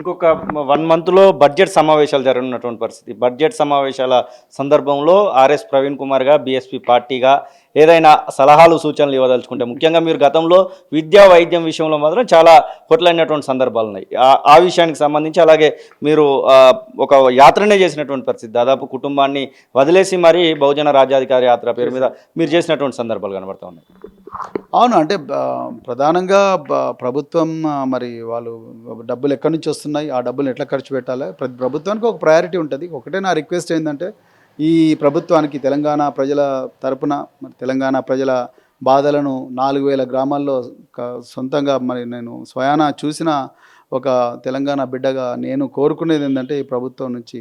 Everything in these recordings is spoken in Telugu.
ఇంకొక 1 మంత్‌లో బడ్జెట్ సమావేశాలు జరగనున్నటువంటి పరిస్థితి. బడ్జెట్ సమావేశాల సందర్భంలో ఆర్ఎస్ ప్రవీణ్ కుమార్‌గా, బీఎస్పీ పార్టీగా ఏదైనా సలహాలు, సూచనలు ఇవ్వదలుచుకుంటే ముఖ్యంగా మీరు గతంలో విద్యా, వైద్యం విషయంలో మాత్రం చాలా కొట్లాడినటువంటి సందర్భాలున్నాయి. ఆ విషయానికి సంబంధించి అలాగే మీరు ఒక యాత్రనే చేసినటువంటి పరిస్థితి. దాదాపు కుటుంబాన్ని వదిలేసి మరీ బహుజన రాజ్యాధికార యాత్ర పేరు మీద మీరు చేసినటువంటి సందర్భాలు కనబడతా ఉన్నాయి. అవును. అంటే ప్రధానంగా ప్రభుత్వం మరి వాళ్ళు డబ్బులు ఎక్కడి నుంచి వస్తున్నాయి, ఆ డబ్బులు ఎట్లా ఖర్చు పెట్టాలి, ప్రతి ప్రభుత్వానికి ఒక ప్రయారిటీ ఉంటుంది. ఒకటే నా రిక్వెస్ట్ ఏంటంటే, ఈ ప్రభుత్వానికి తెలంగాణ ప్రజల తరపున మరి తెలంగాణ ప్రజల బాధలను 4000 గ్రామాల్లో సొంతంగా మరి నేను స్వయానా చూసిన ఒక తెలంగాణ బిడ్డగా నేను కోరుకునేది ఏంటంటే, ఈ ప్రభుత్వం నుంచి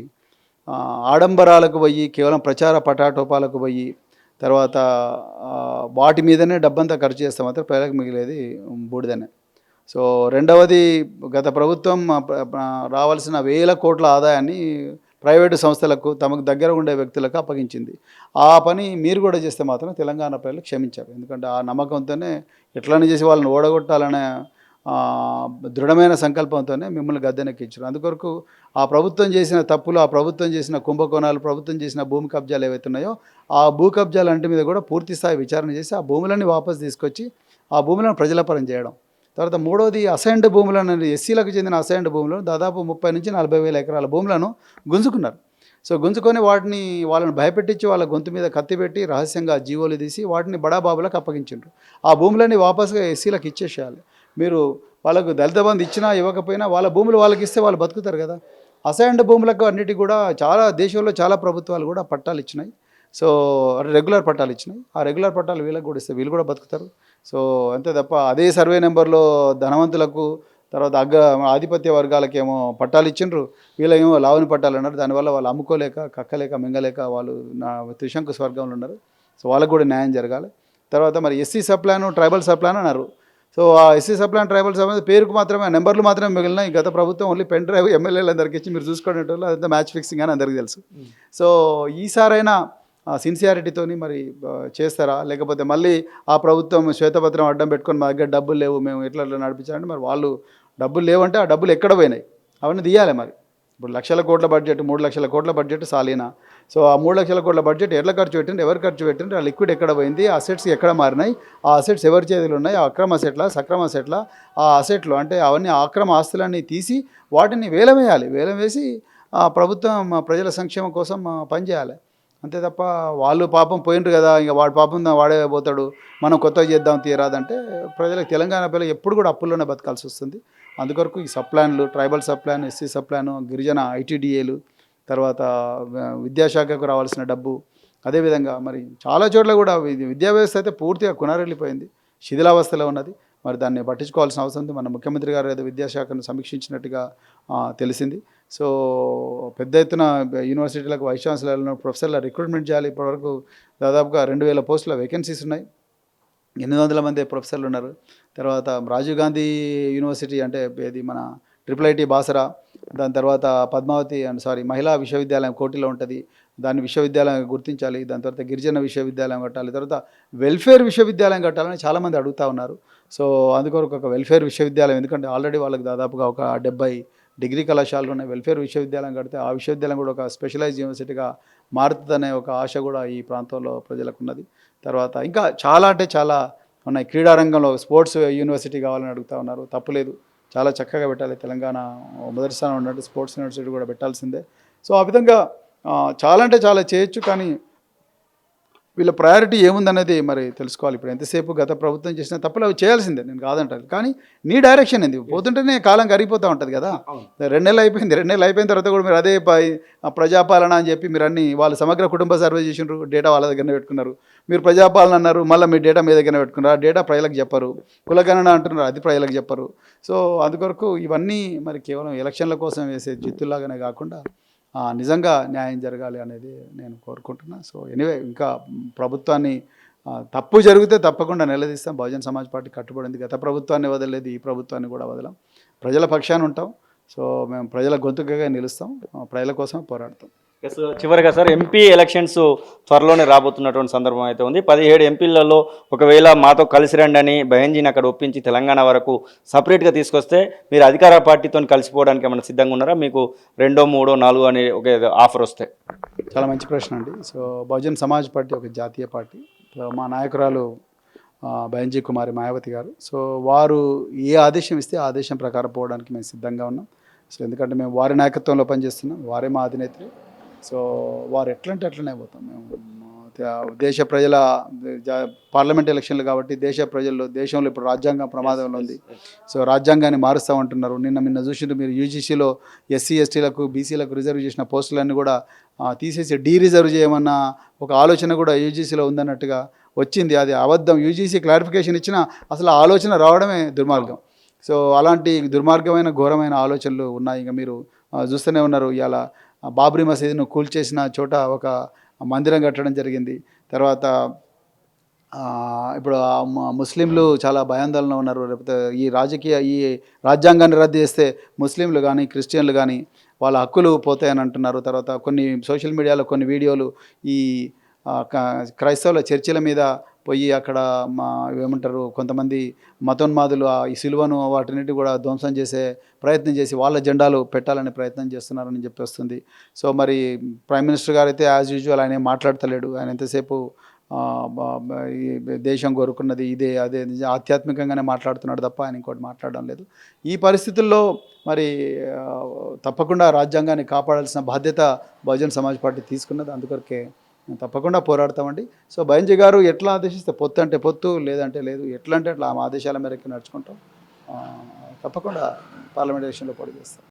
ఆడంబరాలకు పోయి కేవలం ప్రచార పటాటోపాలకు పోయి తర్వాత వాటి మీదనే డబ్బంతా ఖర్చు చేస్తే మాత్రం ప్రజలకు మిగిలేది బూడిదనే. సో రెండవది, గత ప్రభుత్వం రావాల్సిన వేల కోట్ల ఆదాయాన్ని ప్రైవేటు సంస్థలకు తమకు దగ్గర ఉండే వ్యక్తులకు అప్పగించింది. ఆ పని మీరు కూడా చేస్తే మాత్రం తెలంగాణ ప్రజలు క్షమించారు. ఎందుకంటే ఆ నమ్మకంతోనే ఎట్లనే చేసి వాళ్ళని ఓడగొట్టాలనే దృఢమైన సంకల్పంతోనే మిమ్మల్ని గద్దెనెక్కించారు. అందుకొరకు ఆ ప్రభుత్వం చేసిన తప్పులు, ఆ ప్రభుత్వం చేసిన కుంభకోణాలు, ప్రభుత్వం చేసిన భూమి కబ్జాలు ఏవైతే ఉన్నాయో ఆ భూ కబ్జాలంటి మీద కూడా పూర్తి స్థాయి విచారణ చేసి ఆ భూములన్నీ వాపసు తీసుకొచ్చి ఆ భూములను ప్రజల పరం చేయడం. తర్వాత మూడవది, అసైన్డ్ భూములను, ఎస్సీలకు చెందిన అసైన్డ్ భూములను దాదాపు 30 నుంచి 40 వేల ఎకరాల భూములను గుంజుకున్నారు. సో గుంజుకొని వాటిని వాళ్ళని భయపెట్టించి వాళ్ళ గొంతు మీద కత్తి పెట్టి రహస్యంగా జీవోలు తీసి వాటిని బడాబాబులకు అప్పగించారు. ఆ భూములన్నీ వాపసుగా ఎస్సీలకు ఇచ్చేసేయాలి. మీరు వాళ్ళకు దళిత బంధు ఇచ్చినా ఇవ్వకపోయినా వాళ్ళ భూములు వాళ్ళకి ఇస్తే వాళ్ళు బతుకుతారు కదా. అసైన్డ్ భూములకు అన్నిటికీ కూడా చాలా దేశంలో చాలా ప్రభుత్వాలు కూడా పట్టాలు ఇచ్చినాయి. సో రెగ్యులర్ పట్టాలు ఇచ్చినాయి. ఆ రెగ్యులర్ పట్టాలు వీళ్ళకి కూడా ఇస్తే వీళ్ళు కూడా బతుకుతారు. సో అంతే తప్ప అదే సర్వే నెంబర్లో ధనవంతులకు తర్వాత ఆధిపత్య వర్గాలకేమో పట్టాలు ఇచ్చిండ్రు, వీళ్ళేమో లావని పట్టాలు అన్నారు. దానివల్ల వాళ్ళు అమ్ముకోలేక, కక్కలేక, మింగలేక వాళ్ళు త్రిశంకు స్వర్గంలో ఉన్నారు. సో వాళ్ళకు కూడా న్యాయం జరగాలి. తర్వాత మరి ఎస్సీ సప్లాన్, ట్రైబల్ సప్లాన్ అన్నారు. సో ఆ ఎస్సీ సప్లాన్, ట్రైబల్ సప్లాన్ పేరుకు మాత్రమే, నెంబర్లు మాత్రమే మిగిలినాయి. గత ప్రభుత్వం ఓన్లీ పెన్ డ్రైవ్ ఎమ్మెల్యేలు అందరికి ఇచ్చి మీరు చూసుకునేటోళ్ళు అదంతా మ్యాచ్ ఫిక్సింగ్ అని అందరికీ తెలుసు. సో ఈసారైనా సిన్సియారిటీతోని మరి చేస్తారా, లేకపోతే మళ్ళీ ఆ ప్రభుత్వం శ్వేతపత్రం అడ్డం పెట్టుకొని మా దగ్గర డబ్బులు లేవు, మేము ఎట్లా నడిపించాలంటే మరి వాళ్ళు డబ్బులు లేవంటే ఆ డబ్బులు ఎక్కడ పోయినాయి అవన్నీ తీయాలి. మరి ఇప్పుడు 1,00,000 కోట్ల బడ్జెట్, 3,00,000 కోట్ల బడ్జెట్ సాలీనా. సో ఆ 3,00,000 కోట్ల బడ్జెట్ ఎట్లా ఖర్చు పెట్టిండ్రు, ఎవరు ఖర్చు పెట్టిండ్రు, ఆ లిక్విడ్ ఎక్కడ పోయింది, ఆ అసెట్స్ ఎక్కడ మారినాయి, ఆ అసెట్స్ ఎవరి చేతులు ఉన్నాయి, ఆ అక్రమ అసెట్లా, సక్రమ అసెట్లా, ఆ అసెట్లు అంటే అవన్నీ అక్రమ ఆస్తులన్నీ తీసి వాటిని వేలం వేయాలి. వేలం వేసి ప్రభుత్వం ప్రజల సంక్షేమం కోసం పనిచేయాలి. అంతే తప్ప వాళ్ళు పాపం పోయినరు కదా, ఇంకా వాడి పాపం వాడే పోతాడు, మనం కొత్తగా చేద్దాం తీరాదంటే ప్రజలకు, తెలంగాణ ప్రజలకు ఎప్పుడు కూడా అప్పుల్లోనే బతకాల్సి వస్తుంది. అందుకొరకు ఈ సప్లాన్లు, ట్రైబల్ సప్లాన్, ఎస్సీ సప్లాను, గిరిజన ఐటీడీఏలు, తర్వాత విద్యాశాఖకు రావాల్సిన డబ్బు, అదేవిధంగా మరి చాలా చోట్ల కూడా విద్యా వ్యవస్థ అయితే పూర్తిగా కునారెళ్ళిపోయింది, శిథిలావస్థలో ఉన్నది. మరి దాన్ని పట్టించుకోవాల్సిన అవసరం ఉంది. మన ముఖ్యమంత్రి గారు ఏదో విద్యాశాఖను సమీక్షించినట్టుగా తెలిసింది. సో పెద్ద ఎత్తున యూనివర్సిటీలకు వైస్ ఛాన్సలర్లను, ప్రొఫెసర్ల రిక్రూట్మెంట్ చేయాలి. ఇప్పటివరకు దాదాపుగా 2,000 పోస్టుల వేకెన్సీస్ ఉన్నాయి. 800 మంది ప్రొఫెసర్లు ఉన్నారు. తర్వాత రాజీవ్ గాంధీ యూనివర్సిటీ అంటే ఇది మన IIIT బాసరా, దాని తర్వాత పద్మావతి మహిళా విశ్వవిద్యాలయం కోటిలో ఉంటుంది, దాన్ని విశ్వవిద్యాలయం గుర్తించాలి. దాని తర్వాత గిరిజన విశ్వవిద్యాలయం కట్టాలి. తర్వాత వెల్ఫేర్ విశ్వవిద్యాలయం కట్టాలని చాలామంది అడుగుతూ ఉన్నారు. సో అందుకొరకు ఒక వెల్ఫేర్ విశ్వవిద్యాలయం, ఎందుకంటే ఆల్రెడీ వాళ్ళకి దాదాపుగా ఒక 70 డిగ్రీ కళాశాలలు ఉన్నాయి. వెల్ఫేర్ విశ్వవిద్యాలయం కడితే ఆ విశ్వవిద్యాలయం కూడా ఒక స్పెషలైజ్డ్ యూనివర్సిటీగా మారుతుందనే ఒక ఆశ కూడా ఈ ప్రాంతంలో ప్రజలకు ఉన్నది. తర్వాత ఇంకా చాలా అంటే చాలా ఉన్నాయి. క్రీడారంగంలో స్పోర్ట్స్ యూనివర్సిటీ కావాలని అడుగుతూ ఉన్నారు. తప్పులేదు, చాలా చక్కగా పెట్టాలి. తెలంగాణ మొదటి స్థానం ఉన్నట్టు స్పోర్ట్స్ యూనివర్సిటీ కూడా పెట్టాల్సిందే. సో ఆ విధంగా చాలా అంటే చాలా చేయొచ్చు. కానీ వీళ్ళ ప్రయారిటీ ఏముందనేది మరి తెలుసుకోవాలి. ఇప్పుడు ఎంతసేపు గత ప్రభుత్వం చేసిన తప్పులు అవి చేయాల్సిందే, నేను కాదంటాను. కానీ నీ డైరెక్షన్ ఏంది, పోతుంటేనే కాలం కరిగిపోతూ ఉంటుంది కదా. 2 నెలలు అయిపోయింది, 2 నెలలు అయిపోయిన తర్వాత కూడా మీరు అదే ప్రజాపాలన అని చెప్పి మీరు అన్ని వాళ్ళు సమగ్ర కుటుంబ సర్వే చేసినారు, డేటా వాళ్ళ దగ్గరనే పెట్టుకున్నారు. మీరు ప్రజాపాలన అన్నారు, మళ్ళీ మీ డేటా మీ దగ్గరనే పెట్టుకున్నారు. ఆ డేటా ప్రజలకు చెప్పరు. కులగణన అంటున్నారు, అది ప్రజలకు చెప్పరు. సో అందుకొరకు ఇవన్నీ మరి కేవలం ఎలక్షన్ల కోసం వేసే జిత్తులాగానే కాకుండా నిజంగా న్యాయం జరగాలి అనేది నేను కోరుకుంటున్నా. సో ఎనీవే, ఇంకా ప్రభుత్వాన్ని తప్పు జరిగితే తప్పకుండా నిలదీస్తాం. బహుజన సమాజ్ పార్టీ కట్టుబడింది. గత ప్రభుత్వాన్ని వదలలేదు, ఈ ప్రభుత్వాన్ని కూడా వదలం. ప్రజల పక్షాన ఉంటాం. సో మేము ప్రజల గొంతుకగా నిలుస్తాం, ప్రజల కోసం పోరాడతాం. ఎస్, చివరిగా సార్ ఎంపీ ఎలక్షన్స్ త్వరలోనే రాబోతున్నటువంటి సందర్భం అయితే ఉంది. 17 ఎంపీలలో ఒకవేళ మాతో కలిసి రండి అని బెహెన్జీని అక్కడ ఒప్పించి తెలంగాణ వరకు సపరేట్గా తీసుకొస్తే మీరు అధికార పార్టీతో కలిసిపోవడానికి ఏమైనా సిద్ధంగా ఉన్నారా? మీకు 2, 3, 4 అనే ఒక ఆఫర్ వస్తే. చాలా మంచి ప్రశ్న అండి. సో బహుజన్ సమాజ్ పార్టీ ఒక జాతీయ పార్టీ. సో మా నాయకురాలు బెహెన్జీ కుమారి మాయావతి గారు. సో వారు ఏ ఆదేశం ఇస్తే ఆ ఆదేశం ప్రకారం పోవడానికి మేము సిద్ధంగా ఉన్నాం. సో ఎందుకంటే మేము వారి నాయకత్వంలో పనిచేస్తున్నాం, వారే మా అధినేత్రి. సో వారు ఎట్లంటే అట్లనే పోతాం మేము. దేశ ప్రజల పార్లమెంట్ ఎలక్షన్లు కాబట్టి దేశంలో ఇప్పుడు రాజ్యాంగం ప్రమాదంలో ఉంది. సో రాజ్యాంగాన్ని మారుస్తామంటున్నారు. నిన్న చూసిండు మీరు, యూజీసీలో ఎస్సీ ఎస్టీలకు బీసీలకు రిజర్వ్ చేసిన పోస్టులన్నీ కూడా తీసేసి రిజర్వ్ చేయమన్న ఒక ఆలోచన కూడా యూజీసీలో ఉందన్నట్టుగా వచ్చింది. అది అబద్ధం. యూజీసీ క్లారిఫికేషన్ ఇచ్చినా అసలు ఆ ఆలోచన రావడమే దుర్మార్గం. సో అలాంటి దుర్మార్గమైన ఘోరమైన ఆలోచనలు ఉన్నాయి. ఇంకా మీరు చూస్తూనే ఉన్నారు. ఇవాళ బాబ్రీ మసీదును కూల్చేసిన చోట ఒక మందిరం కట్టడం జరిగింది. తర్వాత ఇప్పుడు ముస్లింలు చాలా భయాందోళన ఉన్నారు. లేకపోతే ఈ రాజ్యాంగాన్ని రద్దు చేస్తే ముస్లింలు కానీ క్రిస్టియన్లు కానీ వాళ్ళ హక్కులు పోతాయని అంటున్నారు. తర్వాత కొన్ని సోషల్ మీడియాలో కొన్ని వీడియోలు ఈ క్రైస్తవుల చర్చిల మీద పోయి అక్కడ ఏమంటారు కొంతమంది మతోన్మాదులు ఈ సిలువను వాటిన్నిటి కూడా ధ్వంసం చేసే ప్రయత్నం చేసి వాళ్ళ జెండాలు పెట్టాలనే ప్రయత్నం చేస్తున్నారని చెప్పి వస్తుంది. సో మరి ప్రైమ్ మినిస్టర్ గారు అయితే యాజ్ యూజువల్ ఆయన ఏం మాట్లాడతలేడు. ఆయన ఎంతసేపు ఈ దేశం కోరుకున్నది ఇదే అదే ఆధ్యాత్మికంగానే మాట్లాడుతున్నాడు తప్ప ఆయన ఇంకోటి మాట్లాడడం లేదు. ఈ పరిస్థితుల్లో మరి తప్పకుండా రాజ్యాంగాన్ని కాపాడాల్సిన బాధ్యత బహుజన్ సమాజ్ పార్టీ తీసుకున్నది. అందుకొరకే తప్పకుండా పోరాడతామండి. సో బెహెన్జీ గారు ఎట్లా ఆదేశిస్తే పొత్తు అంటే పొత్తు, లేదంటే లేదు, ఎట్లా అంటే అట్లా ఆ ఆదేశాల మేరకు నడుచుకుంటాం. తప్పకుండా పార్లమెంట్ ఎలక్షన్లో పోటీ చేస్తాం.